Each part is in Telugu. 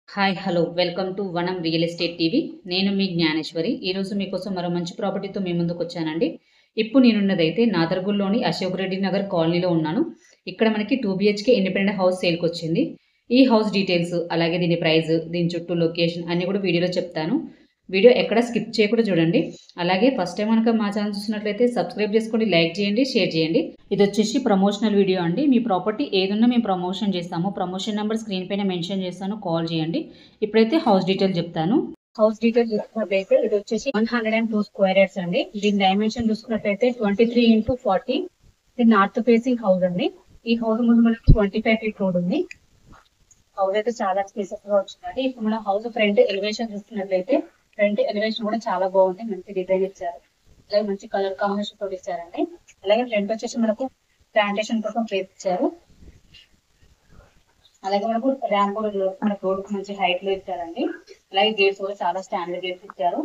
హాయ్ హలో వెల్కమ్ టు వనం రియల్ ఎస్టేట్ టీవీ. నేను మీ జ్ఞానేశ్వరి. ఈరోజు మీకోసం మరో మంచి ప్రాపర్టీతో మీ ముందుకు వచ్చానండి. ఇప్పుడు నేనున్నదైతే నాదర్గుల్లోని అశోక్ రెడ్డి నగర్ కాలనీలో ఉన్నాను. ఇక్కడ మనకి 2 BHK ఇండిపెండెంట్ హౌస్ సేల్కి వచ్చింది. ఈ హౌస్ డీటెయిల్స్ అలాగే దీని ప్రైస్, దీని చుట్టూ లొకేషన్ అన్నీ కూడా వీడియోలో చెప్తాను. వీడియో ఎక్కడ స్కిప్ చేయకుండా చూడండి. అలాగే ఫస్ట్ టైం కనుక మా ఛానల్ చూసినట్లయితే సబ్స్క్రైబ్ చేసుకోండి, లైక్ చేయండి, షేర్ చేయండి. ఇది వచ్చేసి ప్రమోషనల్ వీడియో అండి. మీ ప్రాపర్టీ ఏదున్నా మేము ప్రమోషన్ చేస్తాము. ప్రమోషన్ నెంబర్ స్క్రీన్ పైన మెన్షన్ చేస్తాను, కాల్ చేయండి. ఇప్పుడైతే హౌస్ డీటెయిల్ చెప్తాను. హౌస్ డీటెయిల్ చూసుకున్నట్లయితే ఇది వచ్చేసి 102 స్క్వేర్ యార్డ్స్ అండి. దీని డైమెన్షన్ చూసుకున్నట్లయితే 23x40. ఇది నార్త్ ఫేసింగ్ హౌస్ అండి. ఈ హౌస్ ముందు మనకి 25 ఫీట్ రోడ్ ఉంది. హౌస్ అయితే చాలా స్పేసెస్ గా వచ్చిందండి. ఇప్పుడు మన హౌస్ ఫ్రంట్ ఎలివేషన్ చూస్తున్నట్లయితే ఫ్రంట్ ఎలివేషన్ కూడా చాలా బాగుంది. మంచి డిజైన్ ఇచ్చారు, అలాగే మంచి కలర్ కాంబినేషన్ తోటి ఇచ్చారండి. అలాగే ఫ్రంట్ వచ్చేసి మనకు ప్లాంటేషన్ కోసం ప్లేస్ ఇచ్చారు. అలాగే మనకు ర్యాంప్ కూడా మనకు రోడ్ మంచి హైట్ లో ఇచ్చారండి. అలాగే గేట్స్ కూడా చాలా స్టాండర్డ్ గేట్స్ ఇచ్చారు.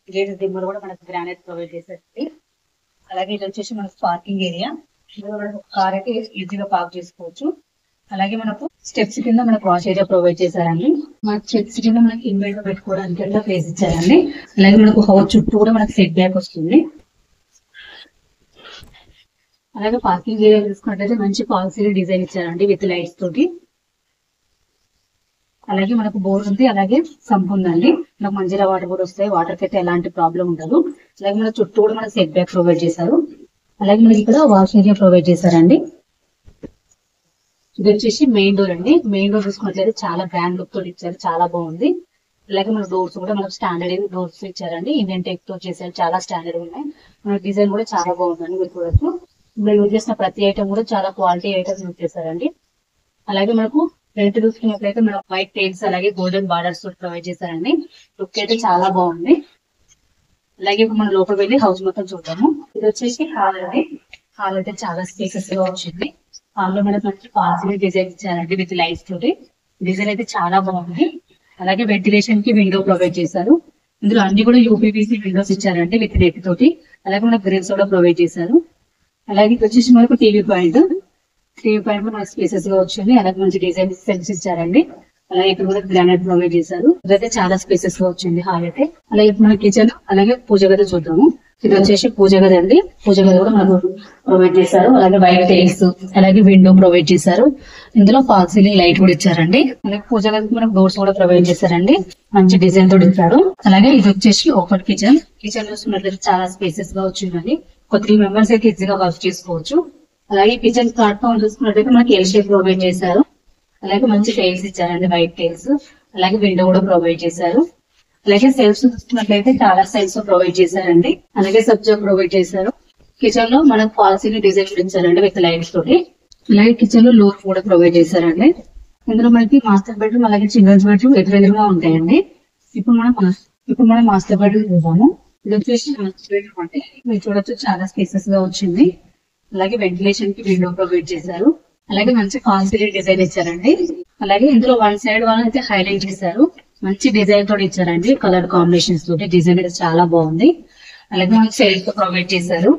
గేట్స్ దిమ్మలు కూడా మనకు గ్రానైట్ ప్రొవైడ్ చేసేది. అలాగే ఇది వచ్చేసి మనకు పార్కింగ్ ఏరియా. ఇందులో మనకు కార్ అయితే ఈజీగా పార్క్ చేసుకోవచ్చు. అలాగే మనకు స్టెప్స్ కింద మనకు వాష్ ఏరియా ప్రొవైడ్ చేశారండి. మనకు స్టెప్స్ కింద మనకి ఇన్వైట్ పెట్టుకోవడానికి కూడా ప్లేస్ ఇచ్చారండి. అలాగే మనకు హౌస్ చుట్టూ కూడా మనకు సెట్ బ్యాక్ వస్తుంది. అలాగే పార్కింగ్ ఏరియా చూసుకున్నట్లయితే మంచి పాలసీ డిజైన్ ఇచ్చారండి విత్ లైట్స్ తోటి. అలాగే మనకు బోర్ ఉంది, అలాగే సంప్ ఉందండి. మనకు మంచిగా వాటర్ కూడా వస్తాయి. వాటర్ కి అయితే ఎలాంటి ప్రాబ్లం ఉండదు. అలాగే మన చుట్టూ కూడా మనకు సెట్ బ్యాక్ ప్రొవైడ్ చేశారు. అలాగే మనకి ఇక్కడ వాష్ ఏరియా ప్రొవైడ్ చేశారండి. ఇది వచ్చేసి మెయిన్ డోర్ అండి. మెయిన్ డోర్ చూసుకున్నట్లయితే చాలా గ్రాండ్ లుక్ తోటి ఇచ్చారు, చాలా బాగుంది. అలాగే మన డోర్స్ కూడా మనకు స్టాండర్డ్ డోర్స్ ఇచ్చారండి. ఇండియన్ టెక్ తో చేశారు, చాలా స్టాండర్డ్ ఉన్నాయి. మన డిజైన్ కూడా చాలా బాగుందండి. మీరు చూడొచ్చు, ఇప్పుడు యూజ్ చేసిన ప్రతి ఐటమ్ కూడా చాలా క్వాలిటీ ఐటమ్స్ యూజ్ చేశారండి. అలాగే మనకు ఫ్రంట్ చూసుకున్నట్లయితే మనకు వైట్ టైల్స్ అలాగే గోల్డెన్ బార్డర్స్ ప్రొవైడ్ చేశారండి. లుక్ అయితే చాలా బాగుంది. అలాగే ఇప్పుడు మనం లోపల వెళ్ళి హౌస్ మొత్తం చూద్దాము. ఇది వచ్చేసి హాల్ అండి. హాల్ అయితే చాలా స్పేసెస్ గా వచ్చింది. హాల్ లో మనకు మంచి పాసిబుల్ డిజైన్ ఇచ్చారండి విత్ లైట్స్ తోటి. డిజైన్ అయితే చాలా బాగుంది. అలాగే వెంటిలేషన్ కి విండో ప్రొవైడ్ చేశారు. ఇందులో అన్ని కూడా యూపీవీసీ విండోస్ ఇచ్చారండి విత్ నెట్ తోటి. అలాగే మనకు గ్రిల్స్ కూడా ప్రొవైడ్ చేశారు. అలాగే ఇది వచ్చేసి మనకు టీవీ పాయింట్ మనకు స్పేసెస్ గా వచ్చింది. అలాగే మంచి డిజైన్ సెన్స్ ఇచ్చారండి. అలాగే ఇక్కడ కూడా గ్రానైట్ ప్రొవైడ్ చేశారు. ఇదైతే చాలా స్పేసెస్ గా వచ్చింది హాల్ అయితే. అలాగే మన కిచెన్ అలాగే పూజ గది చూద్దాము. ఇది వచ్చేసి పూజ గది అండి. పూజ గది కూడా మనకు ప్రొవైడ్ చేశారు. అలాగే వైట్ టైల్స్ అలాగే విండో ప్రొవైడ్ చేశారు. ఇందులో ఫాల్ సీలింగ్ లైట్ కూడా ఇచ్చారండి. అలాగే పూజ గదికి మనకు డోర్స్ కూడా ప్రొవైడ్ చేశారండి. మంచి డిజైన్ తోటి ఇచ్చారు. అలాగే ఇది వచ్చేసి ఓపెన్ కిచెన్. కిచెన్ చూస్తున్నట్లయితే చాలా స్పేసెస్ గా వచ్చిందండి. ఒక 3 మెంబర్స్ అయితే ఈజీగా వర్క్ చేసుకోవచ్చు. అలాగే కిచెన్ ప్లాట్ఫామ్ చూసుకున్నట్లయితే మనకి ఎల్ షేప్ ప్రొవైడ్ చేశారు. అలాగే మంచి టైల్స్ ఇచ్చారండి, వైట్ టైల్స్. అలాగే విండో కూడా ప్రొవైడ్ చేశారు. అలాగే సెల్ఫ్స్ చూసుకున్నట్లయితే చాలా సెల్ఫ్స్ ప్రొవైడ్ చేశారండి. అలాగే సబ్జా ప్రొవైడ్ చేశారు. కిచెన్ లో మనకు పాలసీ డిజైన్ ఇచ్చారండి విత్ లైట్స్ తోటి. అలాగే కిచెన్ లో లోర్ కూడా ప్రొవైడ్ చేశారండి. ఇందులో మనకి మాస్టర్ బెడ్రూమ్ అలాగే చిల్డ్రన్స్ బెడ్రూమ్ ఎదురెదురుగా ఉంటాయండి. ఇప్పుడు మనం మాస్టర్ బెడ్రూమ్ చూద్దాము. ఇది వచ్చేసి మాస్టర్ బెడ్రూమ్ అంటే మీరు చూడొచ్చు, చాలా స్పేసెస్ గా వచ్చింది. అలాగే వెంటిలేషన్ కి విండో ప్రొవైడ్ చేశారు. అలాగే మంచి పాలసీ డిజైన్ ఇచ్చారండి. అలాగే ఇందులో వన్ సైడ్ వాళ్ళ అయితే హైలైట్ చేశారు. మంచి డిజైన్ తోటి ఇచ్చారండి, కలర్ కాంబినేషన్స్ తోటి. డిజైన్ అయితే చాలా బాగుంది. అలాగే మనకి సెల్ఫ్ ప్రొవైడ్ చేశారు.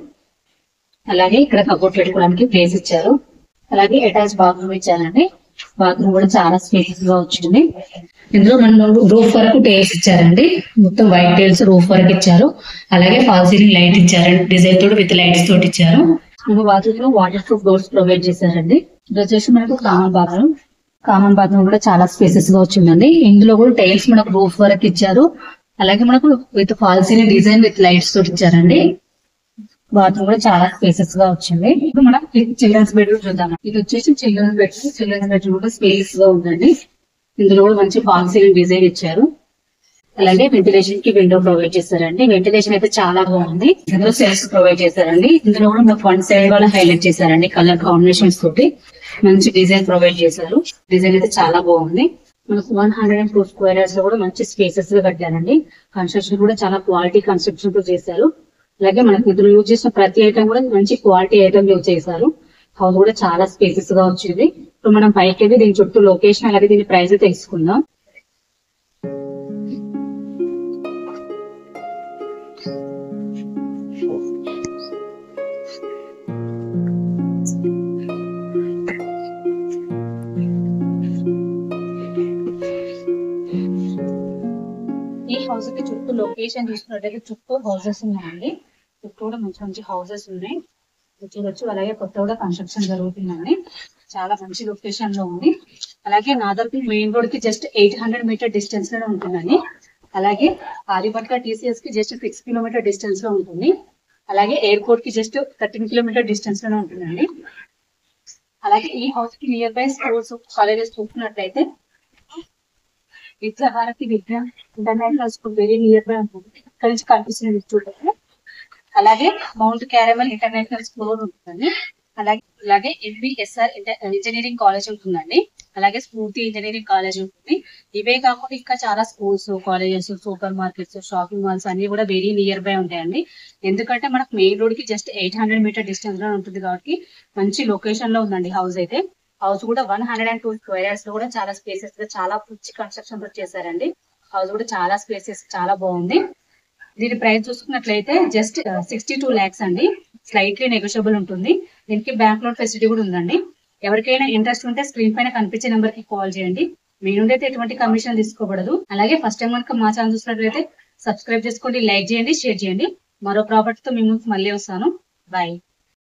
అలాగే ఇక్కడ కబోర్డ్ పెట్టుకోవడానికి ప్లేస్ ఇచ్చారు. అలాగే అటాచ్ బాత్రూమ్ ఇచ్చారండి. బాత్రూమ్ కూడా చాలా స్పేసెస్ గా వచ్చింది. ఇందులో మనం రూఫ్ వరకు టైల్స్ ఇచ్చారండి. మొత్తం వైట్ టైల్స్ రూఫ్ వరకు ఇచ్చారు. అలాగే ఫాల్ సీలింగ్ లైట్ ఇచ్చారండి, డిజైన్ తోటి విత్ లైట్స్ తోటి ఇచ్చారు. బాత్రూమ్ లో వాటర్ ప్రూఫ్ డోర్స్ ప్రొవైడ్ చేశారండి. ఇది వచ్చేసి మనకు కామన్ బాత్రూమ్ కూడా చాలా స్పేసెస్ గా వచ్చిందండి. ఇందులో కూడా టైల్స్ మనకు రూఫ్ వరకు ఇచ్చారు. అలాగే మనకు with fall ceiling design with lights తోటి ఇచ్చారండి. బాత్రూమ్ కూడా చాలా స్పేసెస్ గా వచ్చింది. ఇప్పుడు మనం చిల్డ్రన్స్ బెడ్రూమ్ చూద్దాం. ఇది వచ్చేసి చిల్డ్రన్స్ బెడ్రూమ్ కూడా స్పేస్ గా ఉందండి. ఇందులో కూడా మంచి ఫాల్ సీలింగ్ డిజైన్ ఇచ్చారు. అలాగే వెంటిలేషన్ కి విండో ప్రొవైడ్ చేశారండి. వెంటిలేషన్ అయితే చాలా బాగుంది. ఇందులో సెల్స్ ప్రొవైడ్ చేశారండి. ఇందులో కూడా మనకు వన్ సైడ్ వాళ్ళ హైలైట్ చేశారండి, కలర్ కాంబినేషన్స్ తోటి. మంచి డిజైన్ ప్రొవైడ్ చేశారు. డిజైన్ అయితే చాలా బాగుంది. మనకు 102 స్క్వేర్ యార్డ్స్ లో కూడా మంచి స్పేసెస్ గా కట్టారండి. కన్స్ట్రక్షన్ కూడా చాలా క్వాలిటీ కన్స్ట్రక్షన్ తో చేశారు. అలాగే మనకి ఇందులో యూజ్ చేసిన ప్రతి ఐటమ్ కూడా మంచి క్వాలిటీ ఐటమ్ యూజ్ చేశారు. హౌస్ కూడా చాలా స్పేసెస్ గా వచ్చింది. ఇప్పుడు మనం పైకి వెళ్ళి దీని చుట్టూ లొకేషన్ అలాగే దీని ప్రైస్ తెలుసుకుందాం. లొకేషన్ చూసుకున్నట్టయితే చుట్టూ హౌసెస్ ఉన్నాయండి. చుట్టూ కూడా మంచి మంచి హౌసెస్ ఉన్నాయి చూడొచ్చు. అలాగే కొత్త కూడా కన్స్ట్రక్షన్ జరుగుతుందండి. చాలా మంచి లొకేషన్ లో ఉంది. అలాగే నాదర్పూర్ మెయిన్ రోడ్ కి జస్ట్ 800 మీటర్ డిస్టెన్స్ లో ఉంటుందండి. అలాగే ఆదిపట్ల టీసీఎస్ కి జస్ట్ 6 కిలోమీటర్ డిస్టెన్స్ లో ఉంటుంది. అలాగే ఎయిర్పోర్ట్ కి జస్ట్ 13 కిలోమీటర్ డిస్టెన్స్ లోనే ఉంటుందండి. అలాగే ఈ హౌస్ కి నియర్ బై స్కూల్స్ కాలేజెస్ చూసుకున్నట్లయితే Vidyabharati Vidya international school very nearby ఉంటుంది. ఇక్కడ నుంచి కనిపిస్తుంది చూడండి. అలాగే మౌంట్ క్యారమల్ ఇంటర్నేషనల్ స్కూల్ ఉంటుందండి. అలాగే ఎంబీఎస్ఆర్ ఇంజనీరింగ్ కాలేజ్ ఉంటుందండి. అలాగే స్ఫూర్తి ఇంజనీరింగ్ కాలేజ్ ఉంటుంది. ఇవే కాకుండా ఇంకా చాలా schools, colleges, super markets, shopping malls అన్ని కూడా వెరీ నియర్ బై ఉంటాయండి. ఎందుకంటే మనకు మెయిన్ రోడ్ కి జస్ట్ 800 మీటర్ డిస్టెన్స్ లో ఉంటుంది కాబట్టి మంచి లొకేషన్ లో ఉందండి హౌస్ అయితే. హౌస్ కూడా 102 స్క్వేర్స్ లో కూడా చాలా స్పేసెస్ గా చాలా పిచ్చి కన్స్ట్రక్షన్ తో చేశారండి. హౌస్ కూడా చాలా స్పేసెస్ చాలా బాగుంది. దీని ప్రైస్ చూసుకున్నట్లయితే జస్ట్ 62 lakhs అండి. స్లైట్లీ నెగోషియబుల్ ఉంటుంది. దీనికి బ్యాంక్ లోన్ ఫెసిలిటీ కూడా ఉందండి. ఎవరికైనా ఇంట్రెస్ట్ ఉంటే స్క్రీన్ పైన కనిపించే నెంబర్ కి కాల్ చేయండి. మీ నుండి అయితే ఎటువంటి కమిషన్ తీసుకోబడదు. అలాగే ఫస్ట్ టైం కనుక మా ఛానల్ చూసినట్లయితే సబ్స్క్రైబ్ చేసుకోండి, లైక్ చేయండి, షేర్ చేయండి. మరో ప్రాపర్టీతో మీ ముందు మళ్ళీ వస్తాను. బాయ్.